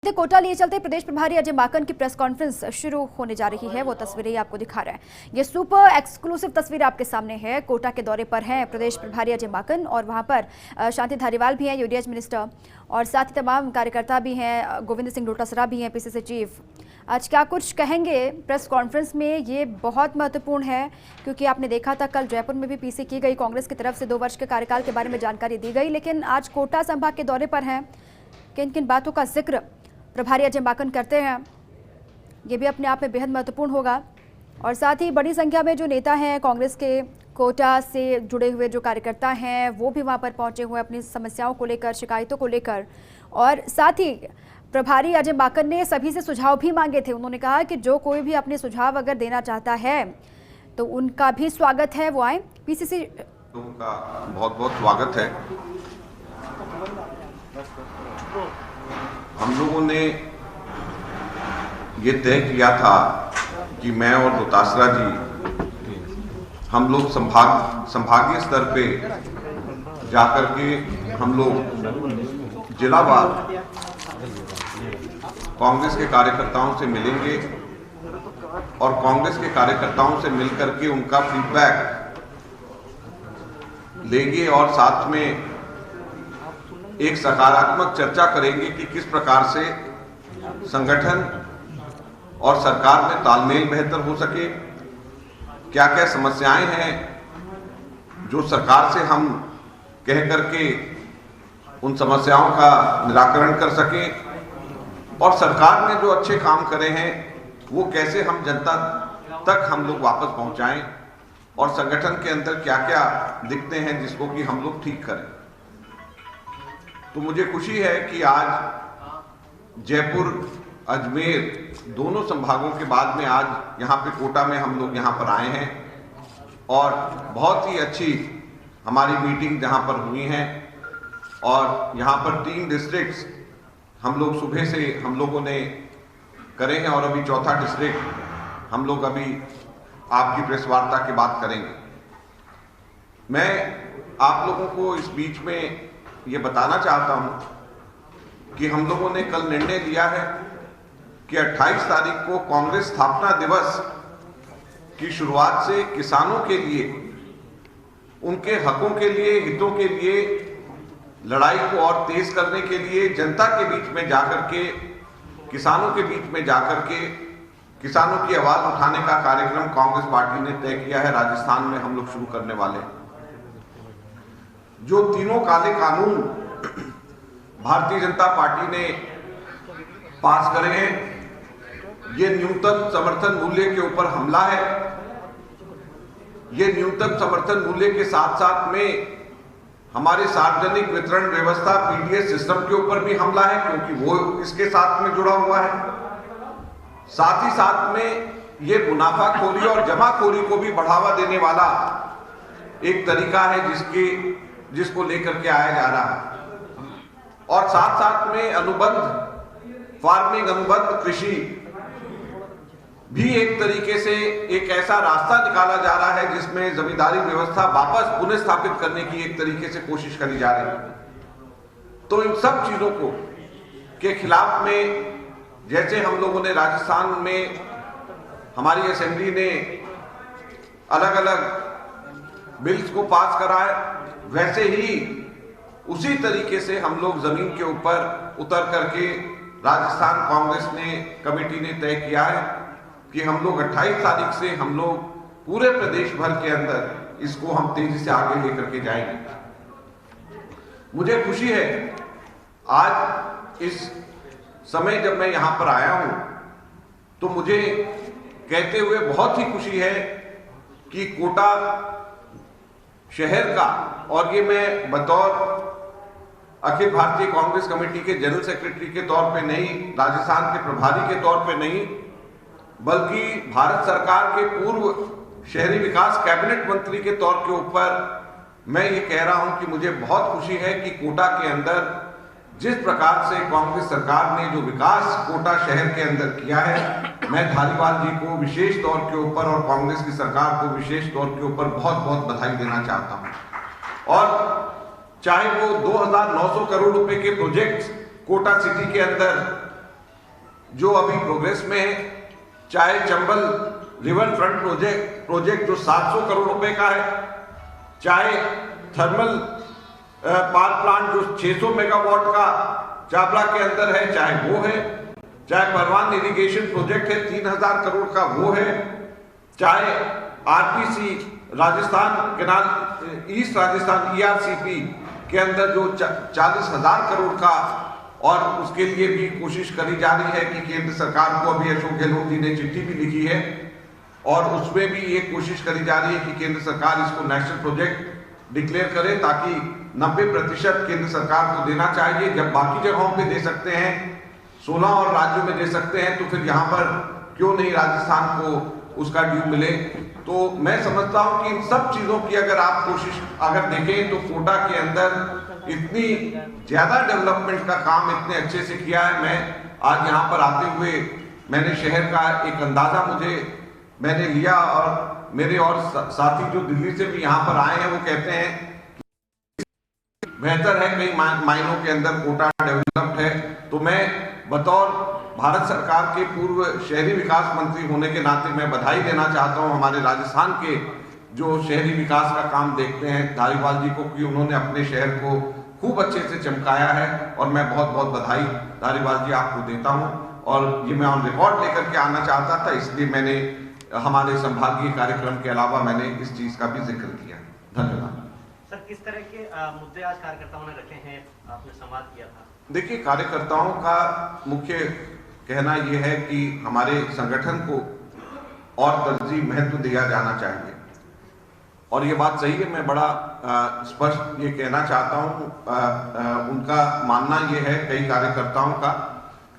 कोटा लिए चलते प्रदेश प्रभारी अजय माकन की प्रेस कॉन्फ्रेंस शुरू होने जा रही है। वो तस्वीरें आपको दिखा रहे हैं। ये सुपर एक्सक्लूसिव तस्वीर आपके सामने है। कोटा के दौरे पर हैं प्रदेश प्रभारी अजय माकन और वहां पर शांति धारीवाल भी हैं, यूडीएच मिनिस्टर, और साथ ही तमाम कार्यकर्ता भी हैं। गोविंद सिंह डोटासरा भी हैं, पीसीसी चीफ। आज क्या कुछ कहेंगे प्रेस कॉन्फ्रेंस में, ये बहुत महत्वपूर्ण है क्योंकि आपने देखा था कल जयपुर में भी पीसी की गई, कांग्रेस की तरफ से 2 वर्ष के कार्यकाल के बारे में जानकारी दी गई, लेकिन आज कोटा संभाग के दौरे पर हैं। किन किन बातों का जिक्र प्रभारी अजय माकन करते हैं, ये भी अपने आप में बेहद महत्वपूर्ण होगा। और साथ ही बड़ी संख्या में जो नेता हैं कांग्रेस के, कोटा से जुड़े हुए जो कार्यकर्ता हैं, वो भी वहां पर पहुंचे हुए अपनी समस्याओं को लेकर, शिकायतों को लेकर। और साथ ही प्रभारी अजय माकन ने सभी से सुझाव भी मांगे थे। उन्होंने कहा कि जो कोई भी अपने सुझाव अगर देना चाहता है तो उनका भी स्वागत है, वो आए। पीसीसी का बहुत बहुत स्वागत है। हम लोगों ने ये तय किया था कि मैं और डोटासरा जी हम लोग संभागीय स्तर पे जाकर के हम लोग जिलावार कांग्रेस के कार्यकर्ताओं से मिलेंगे और कांग्रेस के कार्यकर्ताओं से मिलकर के उनका फीडबैक लेंगे और साथ में एक सकारात्मक चर्चा करेंगे कि किस प्रकार से संगठन और सरकार में तालमेल बेहतर हो सके, क्या क्या समस्याएं हैं जो सरकार से हम कह करके उन समस्याओं का निराकरण कर सकें, और सरकार ने जो अच्छे काम करे हैं वो कैसे हम जनता तक हम लोग वापस पहुंचाएं, और संगठन के अंदर क्या क्या दिखते हैं जिसको कि हम लोग ठीक करें। तो मुझे खुशी है कि आज जयपुर, अजमेर दोनों संभागों के बाद में आज यहाँ पे कोटा में हम लोग यहाँ पर आए हैं और बहुत ही अच्छी हमारी मीटिंग जहाँ पर हुई हैं। और यहाँ पर 3 डिस्ट्रिक्ट्स हम लोग सुबह से हम लोगों ने करे हैं और अभी 4था डिस्ट्रिक्ट हम लोग अभी आपकी प्रेस वार्ता की बात करेंगे। मैं आप लोगों को इस बीच में ये बताना चाहता हूं कि हम लोगों ने कल निर्णय लिया है कि 28 तारीख को कांग्रेस स्थापना दिवस की शुरुआत से किसानों के लिए, उनके हकों के लिए, हितों के लिए लड़ाई को और तेज करने के लिए जनता के बीच में जाकर के, किसानों के बीच में जाकर के किसानों की आवाज उठाने का कार्यक्रम कांग्रेस पार्टी ने तय किया है। राजस्थान में हम लोग शुरू करने वाले हैं। जो तीनों काले कानून भारतीय जनता पार्टी ने पास करे हैं, ये न्यूनतम समर्थन मूल्य के ऊपर हमला है। ये न्यूनतम समर्थन मूल्य के साथ साथ में हमारे सार्वजनिक वितरण व्यवस्था पीडीएस सिस्टम के ऊपर भी हमला है, क्योंकि वो इसके साथ में जुड़ा हुआ है। साथ ही साथ में ये मुनाफाखोरी और जमाखोरी को भी बढ़ावा देने वाला एक तरीका है जिसको लेकर के आया जा रहा है। और साथ साथ में अनुबंध फार्मिंग, अनुबंध कृषि भी एक तरीके से एक ऐसा रास्ता निकाला जा रहा है जिसमें जमींदारी व्यवस्था वापस पुनः स्थापित करने की एक तरीके से कोशिश करी जा रही है। तो इन सब चीजों को के खिलाफ में, जैसे हम लोगों ने राजस्थान में हमारी असेंबली ने अलग अलग बिल्स को पास करा है, वैसे ही उसी तरीके से हम लोग जमीन के ऊपर उतर करके राजस्थान कांग्रेस ने कमेटी ने तय किया है कि हम लोग 28 तारीख से हम लोग पूरे प्रदेश भर के अंदर इसको हम तेजी से आगे लेकर के जाएंगे। मुझे खुशी है आज इस समय जब मैं यहां पर आया हूं तो मुझे कहते हुए बहुत ही खुशी है कि कोटा शहर का, और ये मैं बतौर अखिल भारतीय कांग्रेस कमेटी के जनरल सेक्रेटरी के तौर पे नहीं, राजस्थान के प्रभारी के तौर पे नहीं, बल्कि भारत सरकार के पूर्व शहरी विकास कैबिनेट मंत्री के तौर के ऊपर मैं ये कह रहा हूं कि मुझे बहुत खुशी है कि कोटा के अंदर जिस प्रकार से कांग्रेस सरकार ने जो विकास कोटा शहर के अंदर किया है, मैं धारीवाल जी को विशेष तौर के ऊपर और कांग्रेस की सरकार को विशेष तौर के ऊपर बहुत बहुत बधाई देना चाहता हूं। और चाहे वो 2,900 करोड़ रुपए के प्रोजेक्ट्स कोटा सिटी के अंदर जो अभी प्रोग्रेस में है, चाहे चंबल रिवर फ्रंट प्रोजेक्ट जो 700 करोड़ रुपए का है, चाहे थर्मल पावर प्लांट जो 600 मेगावाट का चाबड़ा के अंदर है, चाहे वो है, चाहे परवान इरिगेशन प्रोजेक्ट है 3000 करोड़ का वो है, चाहे RPC Rajasthan canal east Rajasthan ERCP के अंदर जो 40,000 करोड़ का, और उसके लिए भी कोशिश करी जा रही है कि केंद्र सरकार को अभी अशोक गहलोत जी ने चिट्ठी भी लिखी है और उसमें भी ये कोशिश करी जा रही है कि केंद्र सरकार इसको नेशनल प्रोजेक्ट डिक्लेयर करे, ताकि 90% केंद्र सरकार को देना चाहिए। जब बाकी जगहों पे दे सकते हैं, 16 और राज्यों में दे सकते हैं, तो फिर यहाँ पर क्यों नहीं राजस्थान को उसका ड्यू मिले। तो मैं समझता हूँ कि इन सब चीजों की अगर आप कोशिश अगर देखें तो कोटा के अंदर इतनी ज्यादा डेवलपमेंट का काम इतने अच्छे से किया है। मैं आज यहाँ पर आते हुए मैंने शहर का एक अंदाजा मैंने लिया, और मेरे और साथी जो दिल्ली से भी यहाँ पर आए हैं वो कहते हैं बेहतर है, कई मायनों के अंदर कोटा डेवलप्ड है। तो मैं बतौर भारत सरकार के पूर्व शहरी विकास मंत्री होने के नाते मैं बधाई देना चाहता हूं हमारे राजस्थान के जो शहरी विकास का काम देखते हैं धारीवाल जी को, कि उन्होंने अपने शहर को खूब अच्छे से चमकाया है, और मैं बहुत बहुत बधाई धारीवाल जी आपको देता हूं। और ये मैं ऑन रिकॉर्ड लेकर के आना चाहता था, इसलिए मैंने हमारे संभागीय कार्यक्रम के अलावा मैंने इस चीज का भी जिक्र किया। धन्यवाद। सर, किस तरह के मुद्दे आज कार्यकर्ताओं ने रखे हैं, आपने संवाद किया था? देखिए, कार्यकर्ताओं का मुख्य कहना यह है कि हमारे संगठन को और तरजीह महत्व दिया जाना चाहिए, और ये बात सही है। मैं बड़ा स्पष्ट ये कहना चाहता हूँ, उनका मानना ये है कई कार्यकर्ताओं का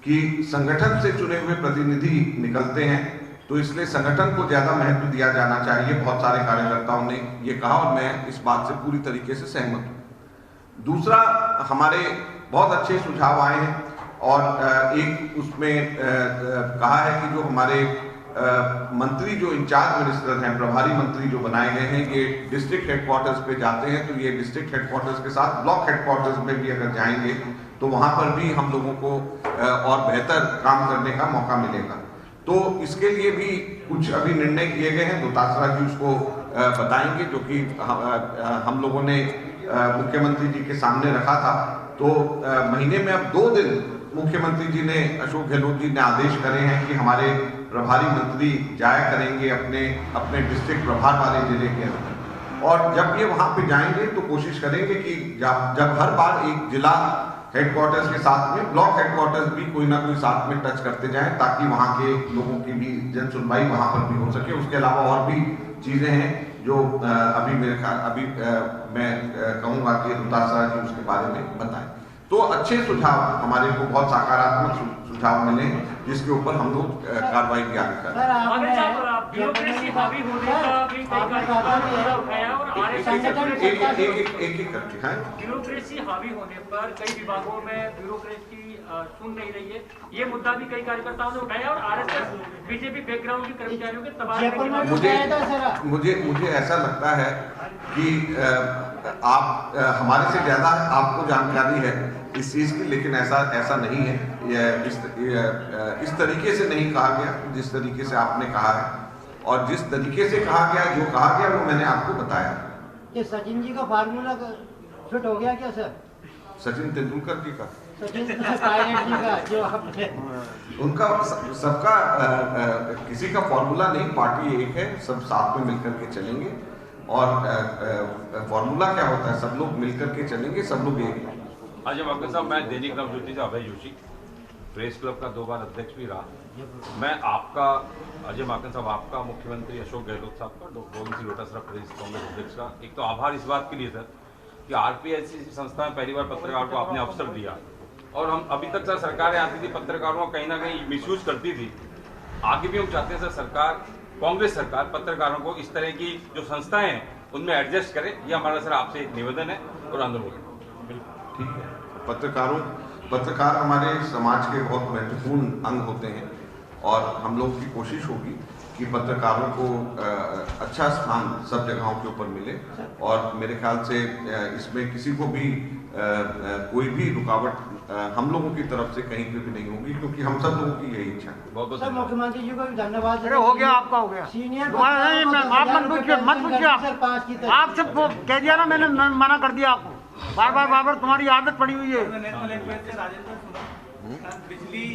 कि संगठन से चुने हुए प्रतिनिधि निकलते हैं, तो इसलिए संगठन को ज्यादा महत्व दिया जाना चाहिए। बहुत सारे कार्यकर्ताओं ने ये कहा और मैं इस बात से पूरी तरीके से सहमत हूँ। दूसरा, हमारे बहुत अच्छे सुझाव आए हैं, और एक उसमें कहा है कि जो हमारे मंत्री जो इंचार्ज मिनिस्टर हैं, प्रभारी मंत्री जो बनाए गए हैं, ये डिस्ट्रिक्ट हेडक्वार्टर्स पे जाते हैं, तो ये डिस्ट्रिक्ट हेडक्वार्टर्स के साथ ब्लॉक हेडक्वार्टर्स में भी अगर जाएंगे तो वहां पर भी हम लोगों को और बेहतर काम करने का मौका मिलेगा। तो इसके लिए भी कुछ अभी निर्णय किए गए हैं, दोतासरा जी उसको बताएंगे, जो कि हम लोगों ने मुख्यमंत्री जी के सामने रखा था। तो महीने में अब 2 दिन मुख्यमंत्री जी ने, अशोक गहलोत जी ने आदेश करे हैं कि हमारे प्रभारी मंत्री जाया करेंगे अपने डिस्ट्रिक्ट प्रभार वाले जिले के अंदर, और जब ये वहां पे जाएंगे तो कोशिश करेंगे कि जब हर बार एक जिला हेडक्वार्टर्स के साथ में ब्लॉक हेडक्वार्टर्स भी कोई ना कोई साथ में टच करते जाएं, ताकि वहां के लोगों की भी जन सुनवाई वहां पर भी हो सके। उसके अलावा और भी चीजें हैं जो अभी मैं कहूंगा कि दोतासरा जी उसके बारे में बताएं। तो अच्छे सुझाव हमारे को बहुत सकारात्मक सुझाव मिले, जिसके ऊपर हम लोग कार्रवाई की आगे कर रहे हैं। एक करके हैं। ब्यूरोक्रेसी हावी होने पर कई विभागों में ब्यूरोक्रेसी सुन नहीं रही है, ये मुद्दा भी कई कार्यकर्ताओं ने उठाया, और RSS बीजेपी बैकग्राउंड के कर्मचारियों के तबादले मुझे ऐसा लगता है कि आप हमारे से ज्यादा आपको जानकारी है इस चीज की, लेकिन ऐसा नहीं है। इस तरीके से नहीं कहा गया जिस तरीके से आपने कहा है, और जिस तरीके से कहा गया, जो कहा गया वो मैंने आपको बताया। कि सचिन जी का फार्मूला फिट हो गया क्या सर? सचिन तेंदुलकर जी का, सचिन पायलट जी का, जो आपने उनका सबका किसी का फॉर्मूला नहीं, पार्टी एक है, सब साथ में मिलकर के चलेंगे। और फॉर्मूला क्या होता है, सब लोग मिलकर के चलेंगे, सब लोग एक हैं। अजय माकन साहब, मैं दैनिक नवज्योति से अभय जोशी, प्रेस क्लब का 2 बार अध्यक्ष भी रहा। मैं आपका, अजय माकन साहब, आपका, मुख्यमंत्री अशोक गहलोत साहब का, गोविंद सिंह डोटासरा प्रदेश कांग्रेस अध्यक्ष का एक तो आभार इस बात के लिए सर कि RPSC संस्था में पहली बार पत्रकार को आपने अवसर दिया, और हम अभी तक सर सरकारें आती थी पत्रकारों को कहीं ना कहीं मिसयूज करती थी। आगे भी हम चाहते हैं सर सरकार, कांग्रेस सरकार पत्रकारों को इस तरह की जो संस्थाएं हैं उनमें एडजस्ट करे। ये हमारा सर आपसे एक निवेदन है और अनुरोध है। ठीक है, पत्रकार हमारे समाज के बहुत महत्वपूर्ण अंग होते हैं, और हम लोग की कोशिश होगी कि पत्रकारों को अच्छा स्थान सब जगहों के ऊपर मिले, और मेरे ख्याल से इसमें किसी को भी कोई भी रुकावट हम लोगों की तरफ से कहीं पे भी नहीं होगी, क्योंकि हम सब लोगों की यही इच्छा है। बहुत बहुत सर धन्यवाद। मुख्यमंत्री जी को भी धन्यवाद। अरे हो गया, आपका हो गया। सीनियर आप मत पूछिए आप सब कह दिया ना, मैंने मना कर दिया आपको। बार तुम्हारी आदत पड़ी हुई है। बिजली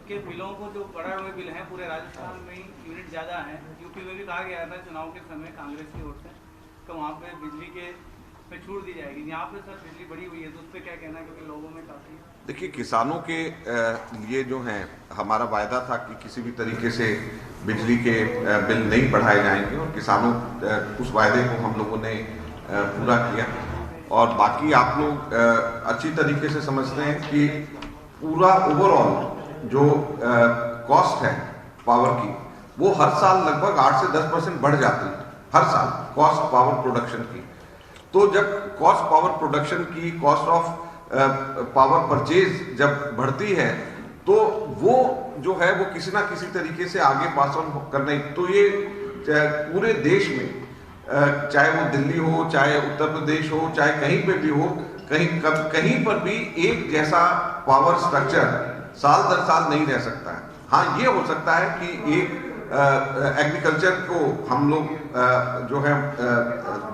के बिलों को जो बढ़े हुए बिल हैं पूरे राजस्थान में यूनिट ज़्यादा हैं। यूपी में भी कहा गया था चुनाव के समय कांग्रेस की ओर से तो वहाँ पे बिजली के पे छूट दी जाएगी। यहाँ पे सर बिजली बढ़ी हुई है तो उस पर क्या कहना है, क्योंकि लोगों में काफ़ी। देखिए, किसानों के लिए जो है हमारा वायदा था कि किसी भी तरीके से बिजली के बिल नहीं बढ़ाए जाएंगे, और किसानों उस वायदे को हम लोगों ने पूरा किया। और बाकी आप लोग अच्छी तरीके से समझते हैं कि पूरा ओवरऑल जो कॉस्ट है पावर की, वो हर साल लगभग 8 से 10% बढ़ जाती है, हर साल कॉस्ट पावर प्रोडक्शन की। तो जब कॉस्ट पावर प्रोडक्शन की, कॉस्ट ऑफ पावर परचेज जब बढ़ती है, तो वो जो है वो किसी ना किसी तरीके से आगे पास ऑन करना। तो ये पूरे देश में, चाहे वो दिल्ली हो, चाहे उत्तर प्रदेश हो, चाहे कहीं पे भी हो, कहीं पर भी एक जैसा पावर स्ट्रक्चर साल दर साल नहीं रह सकता है। हाँ, ये हो सकता है कि एक एग्रीकल्चर को हम लोग जो है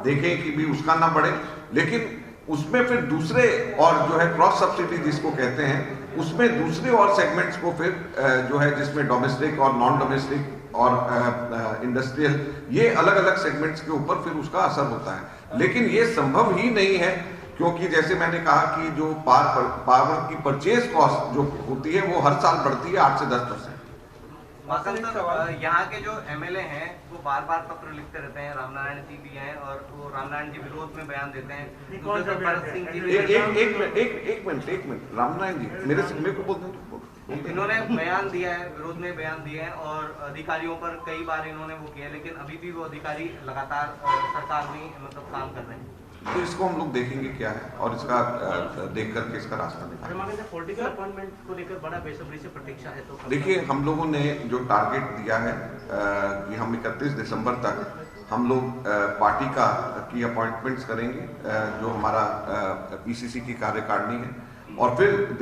देखें कि भी उसका ना बढ़े, लेकिन उसमें फिर दूसरे और जो है क्रॉस सब्सिडी जिसको कहते हैं, उसमें दूसरे और सेगमेंट्स को फिर जो है जिसमें डोमेस्टिक और नॉन डोमेस्टिक और इंडस्ट्रियल, ये अलग अलग सेगमेंट्स के ऊपर फिर उसका असर होता है। लेकिन ये संभव ही नहीं है, क्योंकि जैसे मैंने कहा कि जो पावर की परचेज कॉस्ट जो होती है वो हर साल बढ़ती है 8 से 10%। यहाँ के जो एमएलए हैं वो बार बार पत्र लिखते रहते हैं, रामनारायण जी भी हैं और वो रामनारायण जी विरोध में बयान देते हैं। एक मिनट रामनारायण जी मेरे को बोलते हैं। इन्होंने बयान दिया है, विरोध में बयान दिए हैं और अधिकारियों पर कई बार इन्होंने वो किया, लेकिन अभी भी वो अधिकारी लगातार सरकार में मतलब काम कर रहे हैं। तो इसको हम लोग देखेंगे क्या है, और इसका देख करके इसका रास्ता निकालेंगे। पॉलिटिकल अपॉइंटमेंट को लेकर बड़ा बेसब्री से प्रतीक्षा है। तो देखिए, हम लोगों ने जो टारगेट दिया है कि हम 31 दिसंबर तक हम लोग पार्टी की अपॉइंटमेंट्स करेंगे, जो हमारा पीसीसी की कार्यकारिणी है, और फिर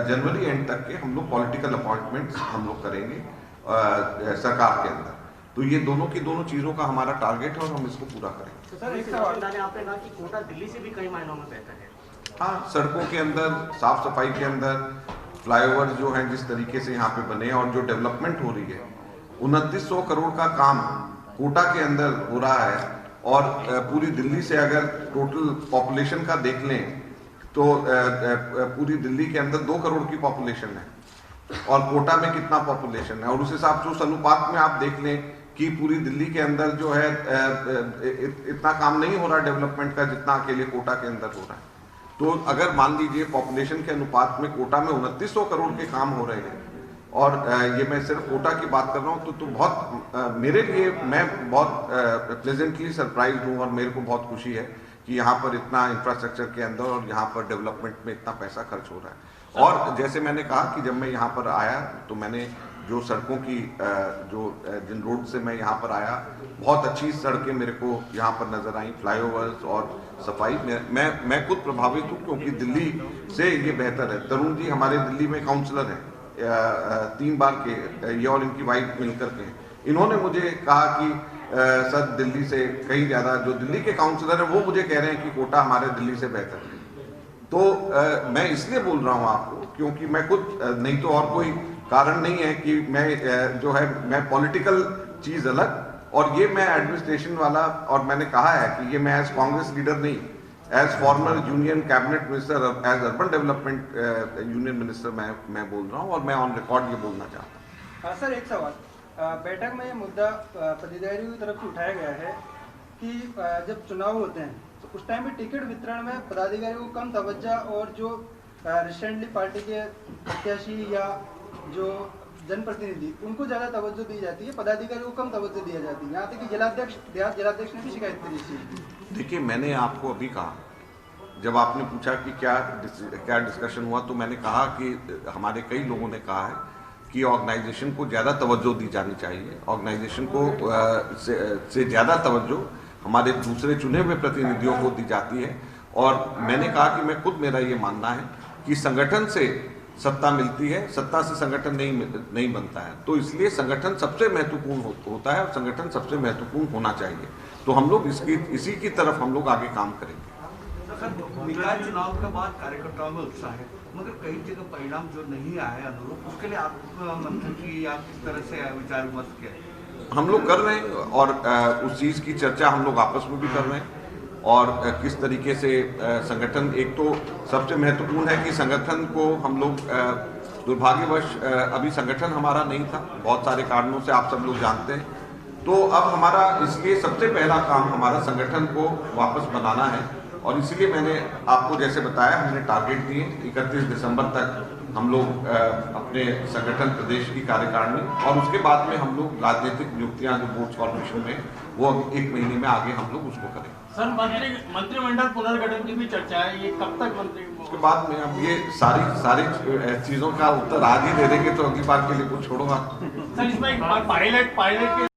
जनवरी एंड तक के हम लोग पॉलिटिकल अपॉइंटमेंट्स हम लोग करेंगे सरकार के अंदर। तो ये दोनों की दोनों चीज़ों का हमारा टारगेट है और हम इसको पूरा करेंगे। तो सर एक सवाल, आपने कहा कि कोटा दिल्ली से भी कई मायनों में बेहतर है। हाँ, सड़कों के अंदर, साफ सफाई के अंदर, फ्लाईओवर जो हैं जिस तरीके से यहाँ पे बने, और जो डेवलपमेंट हो रही है, 2900 करोड़ का काम कोटा के अंदर हो रहा है। और पूरी दिल्ली से अगर टोटल पॉपुलेशन का देख लें तो पूरी दिल्ली के अंदर 2 करोड़ की पॉपुलेशन है, और कोटा में कितना पॉपुलेशन है, और उस हिसाब से उस अनुपात में आप देख लें कि पूरी दिल्ली के अंदर जो है इतना काम नहीं हो रहा डेवलपमेंट का जितना अकेले कोटा के अंदर हो रहा है। तो अगर मान लीजिए पॉपुलेशन के अनुपात में कोटा में 2900 करोड़ के काम हो रहे हैं, और ये मैं सिर्फ कोटा की बात कर रहा हूँ, तो बहुत मेरे लिए, मैं बहुत प्लेजेंटली सरप्राइज्ड हूँ, और मेरे को बहुत खुशी है कि यहाँ पर इतना इंफ्रास्ट्रक्चर के अंदर और यहाँ पर डेवलपमेंट में इतना पैसा खर्च हो रहा है। और जैसे मैंने कहा कि जब मैं यहाँ पर आया तो मैंने जो सड़कों की जिन रोड से मैं यहाँ पर आया, बहुत अच्छी सड़कें मेरे को यहाँ पर नजर आई, फ्लाईओवर्स और सफाई। मैं खुद प्रभावित हूँ, क्योंकि दिल्ली से ये बेहतर है। तरुण जी हमारे दिल्ली में काउंसलर हैं, 3 बार के, ये और इनकी वाइफ मिलकर के। इन्होंने मुझे कहा कि सर दिल्ली से कहीं ज़्यादा, जो दिल्ली के काउंसलर हैं वो मुझे कह रहे हैं कि कोटा हमारे दिल्ली से बेहतर है। तो मैं इसलिए बोल रहा हूँ आपको, क्योंकि मैं खुद, नहीं तो और कोई कारण नहीं है कि मैं जो है, मैं पॉलिटिकल चीज़ अलग, और ये मैं एडमिनिस्ट्रेशन वाला। और मैंने कहा है कि ये मैं एज कांग्रेस लीडर नहीं, as former union cabinet minister, as urban development union minister मैं बोल रहा हूँ, और मैं ऑन रिकॉर्ड ये बोलना चाहता हूँ। सर एक सवाल, बैठक में ये मुद्दा पदाधिकारियों की तरफ से उठाया गया है कि जब चुनाव होते हैं तो उस टाइम पे टिकट वितरण में पदाधिकारियों को कम तवज्जो, और जो रिसेंटली पार्टी के प्रत्याशी या जो जनप्रतिनिधि उनको ज़्यादा तवज्जो दी जाती है, पदाधिकारियों को कम तवज्जो दिया जाती है। यहाँ तक कि जिलाध्यक्ष ने भी शिकायत करी इस चीज़ की। देखिए, मैंने आपको अभी कहा, जब आपने पूछा कि क्या डिस्कशन हुआ, तो मैंने कहा कि हमारे कई लोगों ने कहा है कि ऑर्गेनाइजेशन को ज़्यादा तवज्जो दी जानी चाहिए। ऑर्गेनाइजेशन को से ज़्यादा तवज्जो हमारे दूसरे चुने हुए प्रतिनिधियों को दी जाती है, और मैंने कहा कि मैं खुद, मेरा ये मानना है कि संगठन से सत्ता मिलती है, सत्ता से संगठन नहीं बनता है। तो इसलिए संगठन सबसे महत्वपूर्ण होता है और संगठन सबसे महत्वपूर्ण होना चाहिए। तो हम लोग इसी की तरफ हम लोग आगे काम करेंगे। निकाय चुनाव के बाद कार्यकर्ताओं में उत्साह है, मगर कई जगह परिणाम जो नहीं आए अनुरूप, उसके लिए आप मंथन की या किस तरह से विचार विमर्श किया? हम लोग कर रहे हैं और उस चीज़ की चर्चा हम लोग आपस में भी कर रहे हैं और किस तरीके से संगठन, एक तो सबसे महत्वपूर्ण है कि संगठन को हम लोग दुर्भाग्यवश अभी संगठन हमारा नहीं था, बहुत सारे कारणों से आप सब लोग जानते हैं। तो अब हमारा इसलिए सबसे पहला काम हमारा संगठन को वापस बनाना है और इसीलिए मैंने आपको जैसे बताया, हमने टारगेट दिए 31 दिसंबर तक हम लोग अपने संगठन प्रदेश की कार्यकारिणी और उसके बाद में हम लोग राजनीतिक नियुक्तियां जो बोर्ड कॉर्पोरेशन में, वो 1 महीने में आगे हम लोग उसको करेंगे। सर, मंत्रिमंडल पुनर्गठन की भी चर्चा है, ये कब तक मंत्री? उसके बाद में अब ये सारी चीजों का उत्तर आज ही दे देंगे तो अगली बार के लिए कुछ छोड़ो आप। सर, इसमें पायलट के